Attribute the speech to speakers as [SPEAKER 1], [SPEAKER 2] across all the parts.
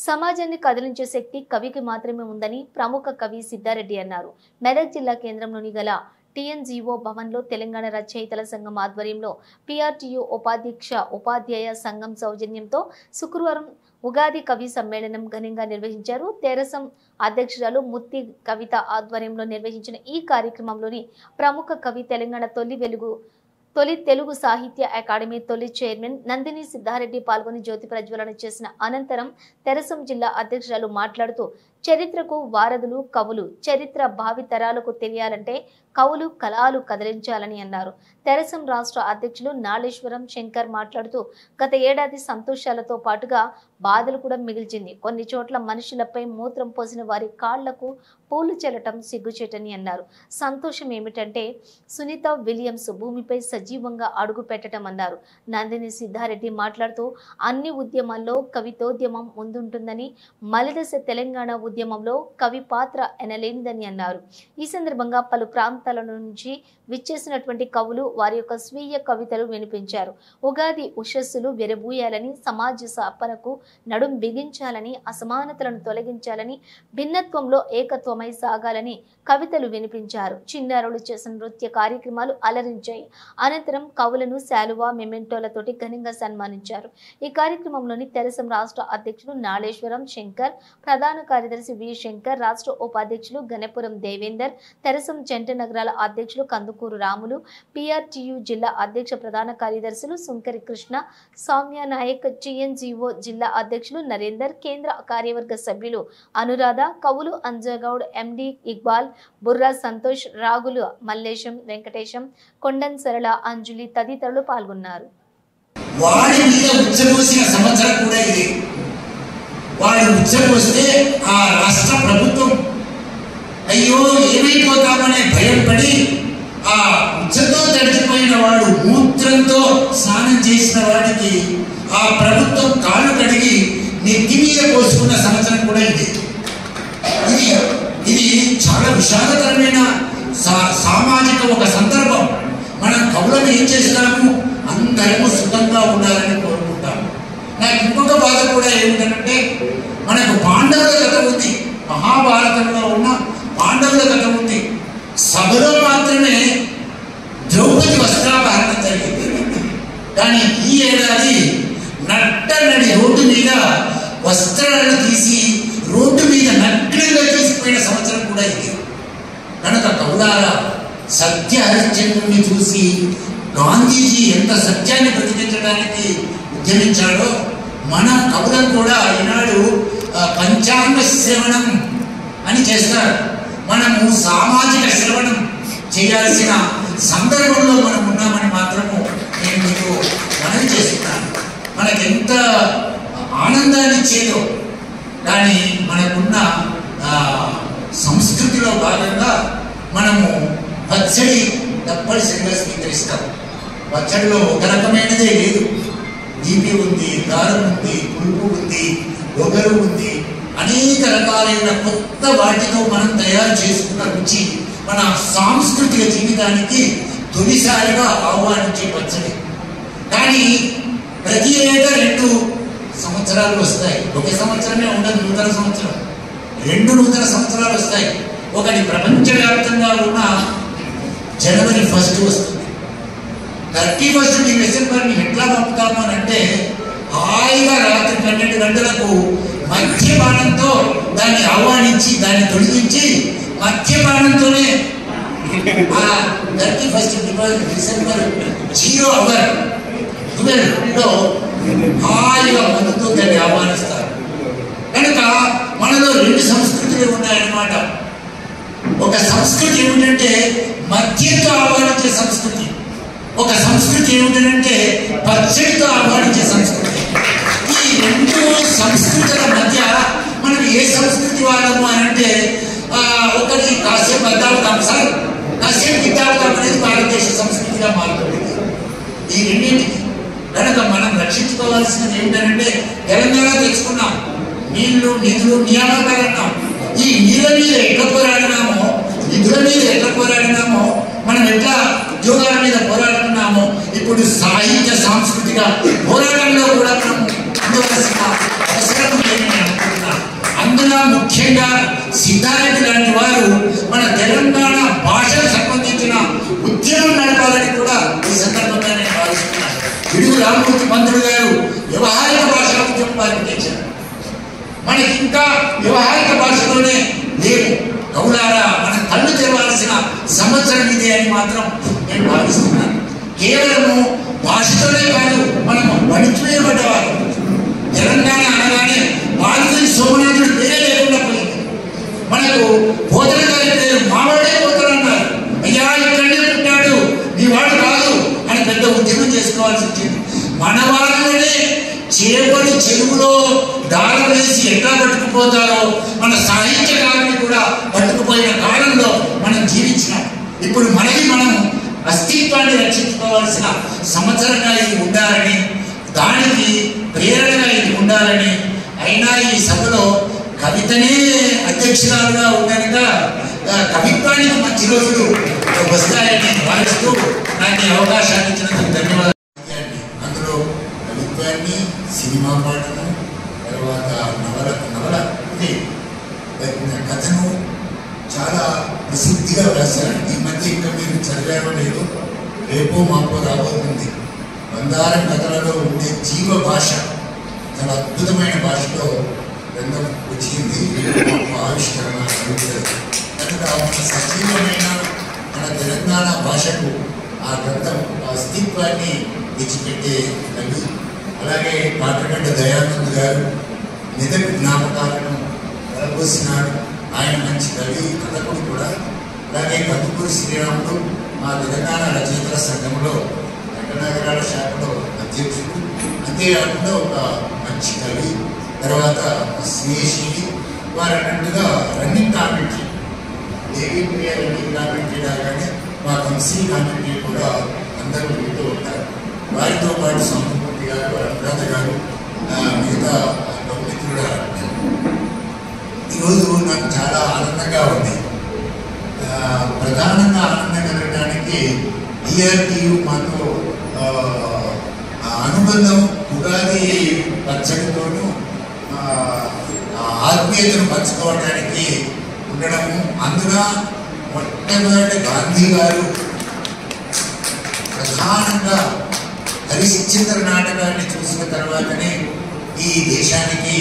[SPEAKER 1] సమాజాన్ని కదిలించే శక్తి కవికి మాత్రమే ఉందని ప్రముఖ కవి సిద్ధారెడ్డి అన్నారు. మెదక్ జిల్లా కేంద్రంలోని గల టీఎన్జీఓ భవన్లో తెలంగాణ రచయితల సంఘం ఆధ్వర్యంలో పీఆర్టీయూ ఉపాధ్యాయ సంఘం సౌజన్యంతో శుక్రవారం ఉగాది కవి సమ్మేళనం ఘనంగా నిర్వహించారు. తెరసం అధ్యక్షురాలు ముత్తి కవిత ఆధ్వర్యంలో నిర్వహించిన ఈ కార్యక్రమంలోని ప్రముఖ కవి తెలంగాణ తొలి తెలుగు సాహిత్య అకాడమీ తొలి చైర్మన్ నందిని సిద్ధారెడ్డి పాల్గొని జ్యోతి ప్రజ్వలన చేసిన అనంతరం తెరసం జిల్లా అధ్యక్షురాలు మాట్లాడుతూ చరిత్రకు వారధులు కవులు, చరిత్ర భావితరాలకు తెలియాలంటే కవులు కళలు కదిలించాలని అన్నారు. తెరసం రాష్ట్ర అధ్యక్షులు నాళేశ్వరం శంకర్ మాట్లాడుతూ గత ఏడాది సంతోషాలతో పాటుగా బాధలు కూడా మిగిల్చింది. కొన్ని చోట్ల మనుషులపై మూత్రం పోసిన వారి కాళ్లకు పూలు చెల్లటం సిగ్గుచేటని అన్నారు. సంతోషం ఏమిటంటే సునీత విలియమ్స్ భూమిపై సజీవంగా అడుగు పెట్టడం అన్నారు. నందిని సిద్ధారెడ్డి మాట్లాడుతూ అన్ని ఉద్యమాల్లో కవితోద్యమం ముందుంటుందని, మలిదశ తెలంగాణ ఉద్యమంలో కవి పాత్ర ఎనలేనిదని అన్నారు. ఈ సందర్భంగా పలు ప్రాంతాల నుంచి విచ్చేసినటువంటి కవులు వారి యొక్క స్వీయ కవితలు వినిపించారు. ఉగాది ఉషస్సులు విరబూయాలని, సమాజ స్థాపనకు నడుం బిగించాలని, అసమానతలను తొలగించాలని, భిన్నత్వంలో ఏకత్వమై సాగాలని కవితలు వినిపించారు. చిన్నారులు చేసిన నృత్య కార్యక్రమాలు అలరించాయి. అనంతరం కవులను శాలువా మెమెంటోలతోటి ఘనంగా సన్మానించారు. ఈ కార్యక్రమంలోని తెరసం రాష్ట్ర అధ్యక్షులు నాళేశ్వరం శంకర్, ప్రధాన కార్యదర్శి వి శంకర్, రాష్ట్ర ఉపాధ్యక్షులు గణపురం దేవేందర్, తెరసం జంట నగరాల అధ్యక్షులు కందుకూరు రాములు, పీఆర్టీయూ జిల్లా అధ్యక్ష ప్రధాన కార్యదర్శులు సుంకరి కృష్ణ, సౌమ్య నాయక్, టీఎన్జీఓ జిల్లా అధ్యక్షులు నరేందర్, కేంద్ర కార్యవర్గ సభ్యులు అనురాధ, కవులు అంజగౌడ్, ఎండి ఇక్బాల్, బుర్రా సంతోష్, రాగులు మల్లేశం, వెంకటేశం, కొండన్ సరళ, అంజలి తదితరులు పాల్గొన్నారు.
[SPEAKER 2] వాడి మీద ఉచ్చబోసిన సంవత్సరం కూడా ఇది. వాడు ఉచ్చబోస్తే ఆ రాష్ట్ర ప్రభుత్వం అయ్యో ఏమైపోతామనే భయం పడి ఆ ఉచ్చతో తడిచిపోయిన వాడు మూత్రంతో స్నానం చేసిన వాడికి ఆ ప్రభుత్వం కాళ్ళు కడిగి నెత్తి మీద పోసుకున్న సంవత్సరం కూడా ఇది. ఇది చాలా విషాదకరమైన సామాజిక ఒక సందర్భం. మనం కవులను ఏం చేస్తాము, అందరము సుఖంగా ఉండాలని కోరుకుంటాము. నాకు ఇంకొక బాధ కూడా ఏమిటంటే మనకు పాండవుల కథ ఉంది, మహాభారతంలో ఉన్న పాండవుల కథ ఉంది. సభలో మాత్రమే ద్రౌపది వస్త్రాపహరణ జరిగింది. కానీ ఈ ఏడాది నట్టనడి రోడ్డు మీద వస్త్రాలను తీసి రోడ్డు మీద నగ్నంగా తీసిపోయిన సంవత్సరం కూడా ఇది. కనుక కవులారా, సత్య హరిశ్చంద్రుడిని చూసి గాంధీజీ ఎంత సత్యాన్ని ప్రతిపించడానికి ఉద్యమించాడో మన కవులను కూడా ఈనాడు పంచాంగ శ్రవణం అని చేస్తారు. మనము సామాజిక శ్రవణం చేయాల్సిన సందర్భంలో మనం ఉన్నామని మాత్రము నేను మీకు మనవి చేస్తున్నాను. మనకెంత ఆనందాన్ని ఇచ్చేదో కానీ మనకున్న సంస్కృతిలో భాగంగా మనము పచ్చడి తప్పనిసరిగా స్వీకరిస్తాం. పచ్చడిలో ఒక రకమైనదే లేదు. తీపి ఉంది, కారం ఉంది, పులుపు ఉంది, ఒగరు ఉంది, అనేక రకాలైన కొత్త వాటితో మనం తయారు చేసుకున్న రుచి మన సాంస్కృతిక జీవితానికి తొలిసారిగా ఆహ్వానించే పచ్చడి. కానీ ప్రతి ఏటా 2 సంవత్సరాలు వస్తాయి. ఒక సంవత్సరమే ఉండదు, నూతన సంవత్సరం. 2 నూతన సంవత్సరాలు వస్తాయి. ఒకటి ప్రపంచవ్యాప్తంగా ఉన్న జనవరి 1 వస్తుంది. 31 డిసెంబర్ని ఎట్లా పంపుతాము అని అంటే హాయిగా రాత్రి 12 గంటలకు మద్యపానంతో దాన్ని ఆహ్వానించి దాన్ని తొలగించి మద్యపానంతోనే ఆ 31 డిసెంబర్ 0 అవర్ 12లో హాయిగా మందుతో దాన్ని ఆహ్వానిస్తారు. కనుక మనలో 2 సంస్కృతులు ఉన్నాయన్నమాట. ఒక సంస్కృతి ఏమిటంటే మద్యంతో ఆహ్వానించే సంస్కృతి, ఒక సంస్కృతి ఏమిటంటే పచ్చడితో ఆహ్వానించే సంస్కృతి. ఈ 2 సంస్కృతుల మధ్య మనం ఏ సంస్కృతి వాళ్ళము అని అంటే ఒకటి కాసేపు అద్దావుతాం సార్, కాసేపు గిద్దావుతాం అనేది భారతదేశ సంస్కృతిగా మారుతుంది. ఈ రెండింటికి కనుక మనం రక్షించుకోవాల్సినది ఏమిటంటే తెలంగాణ తెచ్చుకున్నాం, నీళ్లు నిధులు నియామకాలు అన్నాం. ఈ నీళ్ళ మీద ఎట్లా పోరాడినామో, నిధుల మీద ఎట్లా పోరాడినామో, మనం ఎట్లా ఉద్యోగాల మీద పోరాడుతున్నామో, ఇప్పుడు సాహిత్య సాంస్కృతిక పోరాటంలో కూడా మనం ఉండవలసిన అవసరం లేదని అనుకుంటున్నాను. ముఖ్యంగా సిద్ధారెడ్డి లాంటి వారు మన తెలంగాణ భాషకు సంబంధించిన ఉద్యమం నడపాలని కూడా ఈ సందర్భంగా నేను భావిస్తున్నాను. పిడుగు రామమూర్తి మంత్రులు గారు వ్యవహారిక భాషా ఉద్యమం ప్రారంభించారు. మనకి ఇంకా వ్యవహారిక భాషలోనే లేవు. కౌలారా మన కళ్ళు తెరవాల్సిన సంవత్సరం ఇదే అని మాత్రం నేను భావిస్తున్నాను. కేవలము భాషతోనే కాదు, మనము వణికివేయబడ్డవారు. తెలంగాణ అనగానే బాలికని సోమనాథుడు పేరే లేకుండా పోయింది. మనకు పోతన గారి పేరు మావాడే పోతన అన్నారు. అయ్యా ఇక్కడే పుట్టాడు, నీ వాడు కాదు అని పెద్ద ఉద్యమం చేసుకోవాల్సి వచ్చింది. మన వాళ్ళలోనే చేపలు చెరువులో దారం వేసి ఎట్లా పట్టుకుపోతారో మన సాహిత్యకారుని కూడా పట్టుకుపోయిన కాలంలో మనం జీవించినాం. ఇప్పుడు మనకి మనం అస్తిత్వాన్ని రక్షించుకోవాల్సిన సంవత్సరంగా ఇది ఉండాలని, దానికి ప్రేరణగా ఇది ఉండాలని, అయినా ఈ సభలో కవితనే అధ్యక్షురాలుగా ఉండగా కవిత్వానికి మంచి రోజులు వస్తాయని భావిస్తూ నాకు ఈ అవకాశాన్ని ఇచ్చినందుకు ధన్యవాదాలు. అందులో కవిత్వాన్ని, సినిమా పాటను, తర్వాత నవల కథను చాలా ప్రసిద్ధిగా వ్రాశారు. ఈ మధ్య ఇంకా మీరు చదివారో లేదో, రేపో మాపో రాబోతుంది. బంగారం కథలలో ఉండే జీవ భాష, చాలా అద్భుతమైన భాషలో గ్రంథం వచ్చింది. ఆవిష్కరణ కనుక మన సజీవమైన మన తెలంగాణ భాషకు ఆ గ్రంథం అస్తిత్వాన్ని తెచ్చిపెట్టే కవి. అలాగే కాటగడ్డ దయానంద్ గారు నిజకు జ్ఞాపకాలను వెలబోసినాడు. ఆయన మంచి కవి, కథకుడు కూడా. అలాగే కందుకూరి శ్రీరాముడు మా తెలంగాణ రచయితల సంఘంలో నగరాల శాఖలో అధ్యక్షుడు. అంతేకాకుండా ఒక మంచి కవి. తర్వాత స్నేహితుడి వారు అన్నట్టుగా రన్నింగ్ కామెంటరీ, ఏబీపీఏ రన్నింగ్ కామెంటరీ లాగానే మా కౌన్సిల్ కామెంటరీ కూడా అందరూ వింటూ ఉంటారు. వారితో పాటు సంపూర్తి గారు, అనురాధ గారు, మిగతా మిత్రుడు. ఈరోజు నాకు చాలా ఆనందంగా ఉంది. ప్రధానంగా ఆనందం కలగడానికి ఈఆర్టీయు మాతో అనుబంధం ఉగాది పచ్చడితోనూ ఆత్మీయతను పంచుకోవడానికి ఉండడము. అందున మొట్టమొదటి గాంధీ గారు ప్రధానంగా హరిశ్చంద్ర నాటకాన్ని చూసిన తర్వాతనే ఈ దేశానికి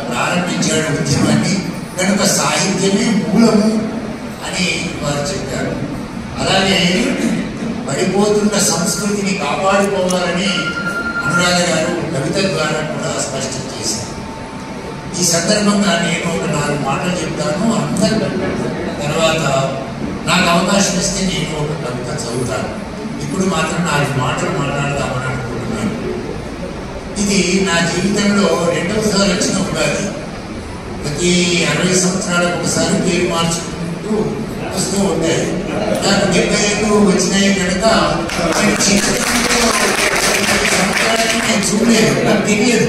[SPEAKER 2] ప్రారంభించాడు ఉద్యమాన్ని. కనుక సాహిత్యమే మూలము అని వారు చెప్పారు. అలాగే పడిపోతున్న సంస్కృతిని కాపాడుకోవాలని అనురాధ గారు కవిత ద్వారా కూడా స్పష్టం చేశారు. ఈ సందర్భంగా నేను ఒక 4 మాటలు చెప్తాను. అందరి తర్వాత నాకు అవకాశం ఇస్తే నేను ఒక కవిత చదువుతాను. ఇప్పుడు మాత్రం 4 మాటలు మాట్లాడదామని అనుకుంటున్నాను. ఇది నా జీవితంలో 2వ సారి వచ్చిన ఉగాది. ప్రతి 60 సంవత్సరాలకు ఒకసారి పేరు మార్చుకుంటూ వస్తూ ఉంటాయి. నాకు 75 వచ్చినాయి కనుక నేను చూడలేదు, నాకు తెలియదు.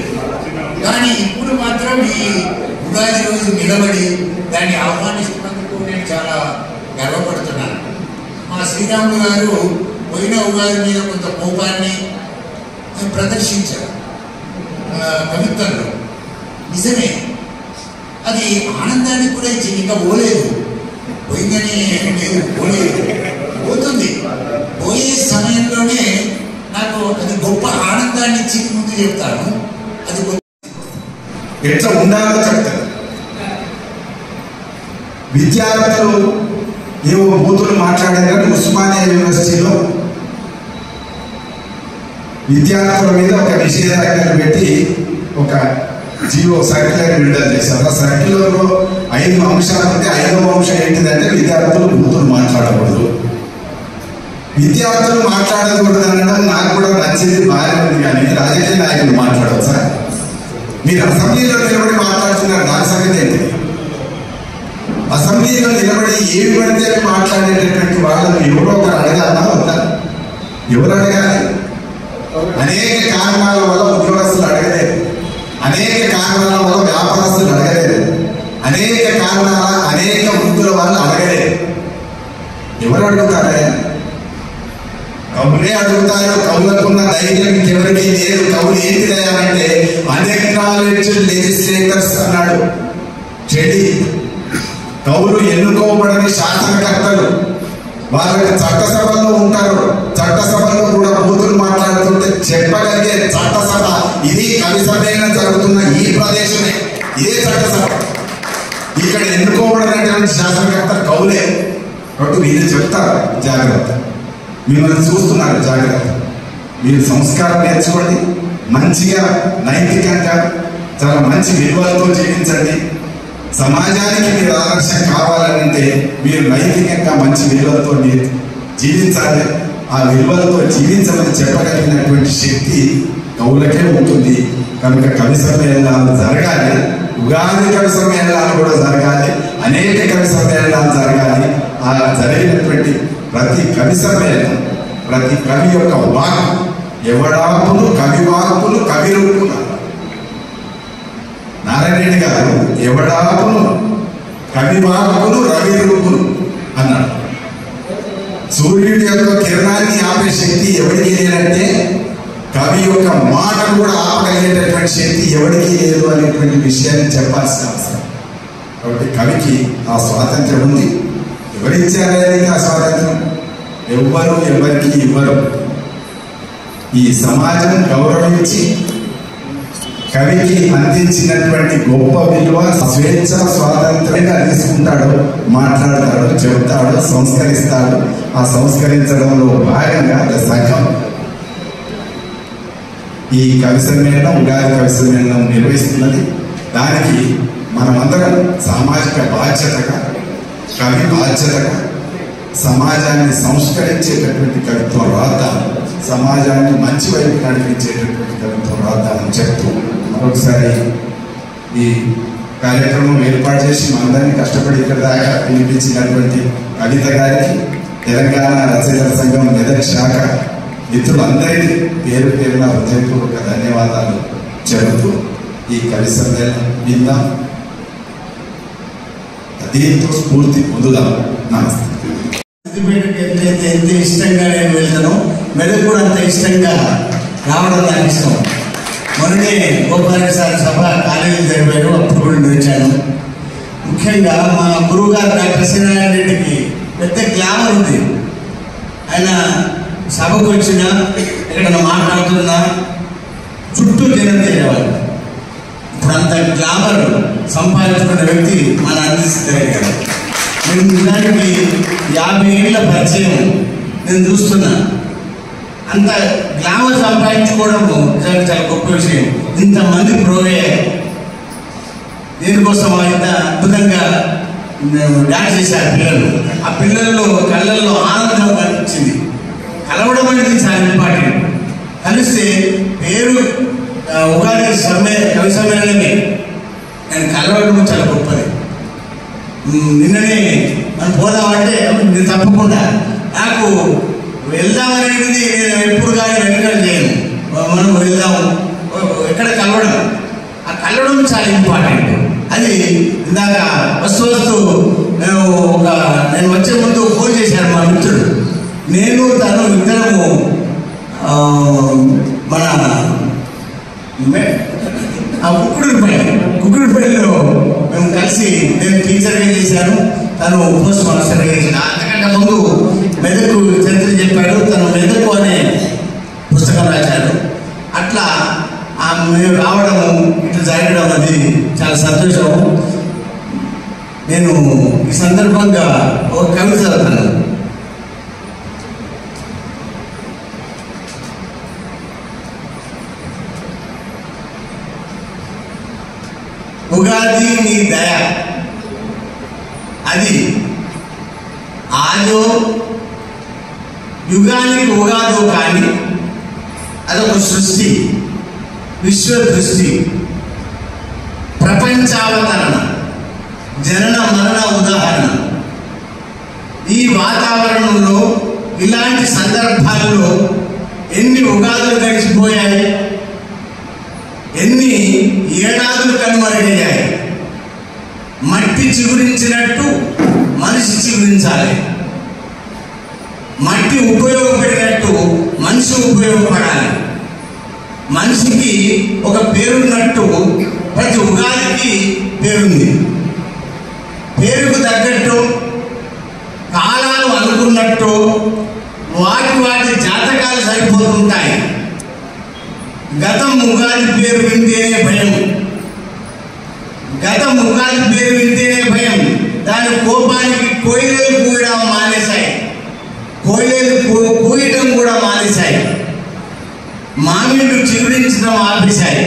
[SPEAKER 2] కానీ ఇప్పుడు మాత్రం ఈ ఉగాది రోజు నిలబడి దాన్ని ఆహ్వానిస్తున్నందుకు నేను చాలా గర్వపడుతున్నాను. మా శ్రీరాములు గారు పోయిన ఉగాది మీద కొంత కోపాన్ని ప్రదర్శించారు కవిత్వంలో. నిజమే, అది ఆనందాన్ని కూడా ఇచ్చింది. ఇంకా పోలేదు, పోయిందని లేదు, పోలేదు, పోతుంది. పోయే సమయంలోనే నాకు అది గొప్ప ఆనందాన్ని ఇచ్చి ముందు చెప్తాను. అది
[SPEAKER 3] ఎట్లా ఉండాలో చెప్తారు. విద్యార్థులు ఏవో బూతులు మాట్లాడారు. ఉస్మానియా యూనివర్సిటీలో విద్యార్థుల మీద ఒక నిషేధాజ్ఞలు పెట్టి ఒక జీవో సర్క్యులర్ విడుదల చేశారు. ఆ సర్క్యులర్లో 5 అంశాలు ఉంటే 5వ అంశం ఏంటిదంటే విద్యార్థులు బూతులు మాట్లాడకూడదు. విద్యార్థులు మాట్లాడకూడదు అనడం నాకు కూడా నచ్చింది, బాగానే ఉంది. కానీ రాజకీయ నాయకులు మాట్లాడవచ్చా? మీరు అసెంబ్లీలో నిలబడి మాట్లాడుతున్నారు, దాని సంగతి ఏంటి? అసెంబ్లీలో నిలబడి ఏమి పడితే మాట్లాడేటటువంటి వాళ్ళను ఎవరో ఒకరు అడగాలన్నా వద్దా? ఎవరు అడగాలి? అనేక కారణాల వల్ల ఉద్యోగస్తులు అడగలేదు, అనేక కారణాల వల్ల వ్యాపారస్తులు అడగలేదు, అనేక కారణాల అనేక వృత్తుల వాళ్ళు అడగలేదు. ఎవరు అడుగుతారే? కవులే అడుగుతారు. కవులకున్న ధైర్యం ఇంకెవరికి లేదు. కవులు ఏంటి అంటే అన్ఎక్నాలెడ్జ్డ్ లెజిస్లేటర్స్ అన్నాడు చెడి. కవులు ఎన్నుకోబడని శాసనకర్తలు, వాళ్ళకి చట్టసభల్లో ఉంటారు. చట్టసభల్లో కూడా బూతులు మాట్లాడుతుంటే చెప్పగలిగే చట్టసభ ఇది కవి సమ్మేళనం జరుగుతున్న ఈ ప్రదేశమే, ఇదే చట్టసభ. ఇక్కడ ఎన్నుకోబడినటువంటి శాసనకర్త కవులే. కాబట్టి వీళ్ళు చెప్తారు జాగ్రత్త, మిమ్మల్ని చూస్తున్నారు జాగ్రత్త. మీరు సంస్కారం నేర్చుకోండి, మంచిగా నైతికంగా చాలా మంచి విలువలతో జీవించండి. సమాజానికి మీరు ఆదర్శం కావాలంటే మీరు నైతికంగా మంచి విలువలతో మీరు జీవించాలి. ఆ విలువలతో జీవించమని చెప్పగలిగినటువంటి శక్తి కవులకే ఉంటుంది. కనుక కవి సమ్మేళనాలు జరగాలి, ఉగాది కవి సమ్మేళనాలు కూడా జరగాలి, అనేక కవి సమ్మేళనాలు జరగాలి. ఆ జరిగినటువంటి ప్రతి కవి సమ్మేళనం, ప్రతి కవి యొక్క వాక్, ఎవడాపులు కవి వాక్కులు కవి రూపులు. నారాయణ రెడ్డి గారు ఎవడాపులు కవి వాక్కులు రవి రూపులు అన్నాడు. సూర్యుడి యొక్క కిరణాన్ని ఆపే శక్తి ఎవరికి లేదంటే కవి యొక్క మాటను కూడా ఆపగలిగేటటువంటి శక్తి ఎవరికి లేదు అనేటువంటి విషయాన్ని చెప్పాల్సిన అవసరం. కాబట్టి కవికి ఆ స్వాతంత్రం ఉంది. ఎవరిచ్చారనేది ఆ స్వాతంత్రం ఎవ్వరు ఎవరికి ఇవ్వరు. ఈ సమాజం గౌరవించి కవికి అందించినటువంటి గొప్ప విలువ స్వేచ్ఛ స్వాతంత్రంగా తీసుకుంటాడు, మాట్లాడతాడు, చెబుతాడు, సంస్కరిస్తాడు. ఆ సంస్కరించడంలో భాగంగా సంఘం ఈ కవి సమ్మేళనం, ఉగాది కవి సమ్మేళనం నిర్వహిస్తున్నది. దానికి మనమందరం సామాజిక బాధ్యతగా, కవి బాధ్యతగా సమాజాన్ని సంస్కరించేటటువంటి కవిత్వం రాద్దాం, సమాజాన్ని మంచి వైపు నడిపించేటటువంటి కవిత్వం రాద్దామని చెప్తూ మరొకసారి ఈ కార్యక్రమం ఏర్పాటు చేసి మనందరినీ కష్టపడి ఇక్కడ దాకా వినిపించినటువంటి కవిత గారికి, తెలంగాణ రచయితల సంఘం మెదక్ శాఖ మిత్రులందరికీ పేరు పేరున హృదయపూర్వక ధన్యవాదాలు చెబుతూ ఈ కవి సమ్మేళనం విందాం, దీంతో స్ఫూర్తి పొందుదాం. నమస్తే.
[SPEAKER 4] సిద్దిపేటకి ఎంత ఇష్టంగా నేను వెళ్తానో మెదక్ కూడా అంత ఇష్టంగా రావడం నాకు ఇష్టం. మొన్ననే గోపాలరెడ్డి సార్ సభ కాలేజీ జరిపారు, అప్పుడు కూడా నిలిచాను. ముఖ్యంగా మా గురువు గారు డాక్టర్ శ్రీనారాయణ రెడ్డికి పెద్ద గ్లామర్ ఉంది. ఆయన సభకు వచ్చినా ఎక్కడైనా మాట్లాడుతున్నా చుట్టూ జనం తెలియవాళ్ళు. ఇప్పుడు అంత గ్లామర్ సంపాదించుకున్న వ్యక్తి మన అందిస్తారు గారు. నేను నిజానికి 50 ఏళ్ళ పరిచయం నేను చూస్తున్నా. అంత గ్లామర్ సంపాదించుకోవడము నిజానికి చాలా గొప్ప విషయం. ఇంతమంది ప్రోగయ్యారు, దీనికోసం ఇంత అద్భుతంగా డాన్స్ చేశారు పిల్లలు. ఆ పిల్లల్లో కళ్ళల్లో ఆనందం కనిపించింది. కలవడం అనేది చాలా ఇంపార్టెంట్. కలిస్తే పేరు ఉగాది కవి సమ్మేళనమే, నేను కలవడం చాలా గొప్పది. నిన్ననే మనం పోదామంటే నేను తప్పకుండా, నాకు వెళ్దామనేది నేను ఎప్పుడు కానీ వెనుక చేయను. మనం వెళ్దాము, ఎక్కడ కలవడం, ఆ కలవడం చాలా ఇంపార్టెంట్. అది ఇందాక వస్తూ నేను వచ్చే ముందు ఫోన్ చేశాను మా మిత్రుడు. నేను తను ఇద్దరము మన కుక్కుడుపల్లిలో మేము కలిసి, నేను టీచర్గా చేశాను, తను పోస్ట్ మాస్టర్గా చేశాను. అంతకంటే ముందు మెదకు చరిత్ర చెప్పాడు, తను మెదకు అనే పుస్తకం రాశాడు. అట్లా మేము రావడము ఇట్లా జరగడం అది చాలా సంతోషం. నేను ఈ సందర్భంగా ఒక కవిత చదువుతాను. ఉగాది నీ దయ, అది ఆదో యుగానికి ఉగాదో కానీ అదొక సృష్టి, విశ్వ దృష్టి, ప్రపంచావతరణ, జనన మరణ ఉదాహరణ. ఈ వాతావరణంలో ఇలాంటి సందర్భాల్లో ఎన్ని ఉగాదులు గడిచిపోయాయి, ఎన్ని ఏడాదులు కనుమరుగయ్యాయి. మట్టి చిగురించినట్టు మనిషి చిగురించాలి, మట్టి ఉపయోగపడినట్టు మనిషి ఉపయోగపడాలి. మనిషికి ఒక పేరున్నట్టు ప్రతి ఉగాదికి పేరుంది. సంవత్సరం ఆపేశాయి.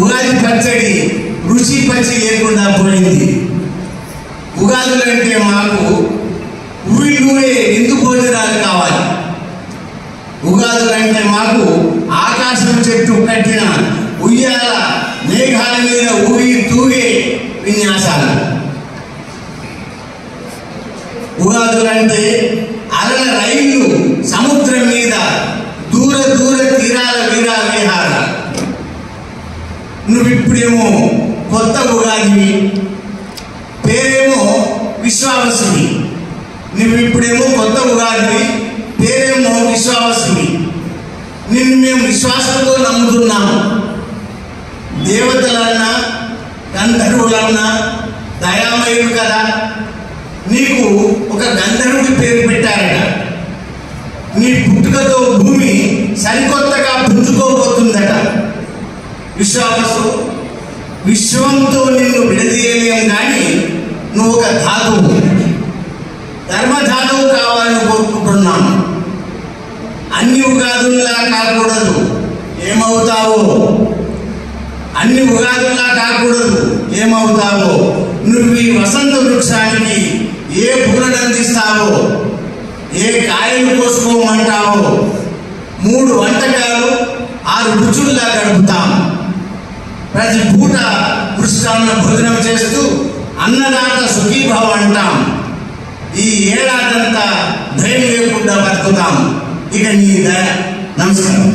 [SPEAKER 4] ఉగాది పచ్చడి రుచి పచ్చి లేకుండా పోయింది. ఉగాదులు అంటే మాకు ఊళ్ళూరే విందు భోజనాలు కావాలి. ఉగాదులు అంటే మాకు ఆకాశం చెట్టు కట్టిన ఉయ్యాల మేఘాల మీద ఊగి తూగే విన్యాసాలు. ఉగాదులంటే అరల రైళ్లు సముద్రం మీద దూర దూర తీరాల వీరా విహారాలు. నువ్విప్పుడేమో కొత్త ఉగాదివి, పేరేమో విశ్వావసుని. నువ్విప్పుడేమో కొత్త ఉగాదివి, పేరేమో విశ్వావసుని. నిన్ను మేము విశ్వాసంతో నమ్ముతున్నాము. దేవతలన్నా గంధర్వులన్నా దయామయుడు కదా, నీకు ఒక గంధర్వుడి పేరు పెట్టారట. నీ పుట్టుకతో భూమి సరికొత్తగా పుంజుకోబోతుందట. విశ్వావసు, విశ్వంతో నిన్ను విడదీయలేం కానీ నువ్వు ఒక ధాతువు, ధర్మధాతువు కావాలని కోరుకుంటున్నాం. అన్ని ఉగాదుల్లా కాకూడదు, ఏమవుతావో. అన్ని ఉగాదుల్లా కాకూడదు, ఏమవుతావో. నువ్వు ఈ వసంత వృక్షానికి ఏ పూలను అందిస్తావో, ఏ కాయలు కోసుకోమంటావో. 3 వంటకాలు 6 రుచుల్లా గడుపుతాం. ప్రతి పూట కృష్ణాన్న భోజనం చేస్తూ అన్నదాత సుఖీభావ అంటాం. ఈ ఏడాదంతా భయం లేకుండా బతుకుతాం. ఇక నీ దయ. నమస్కారం.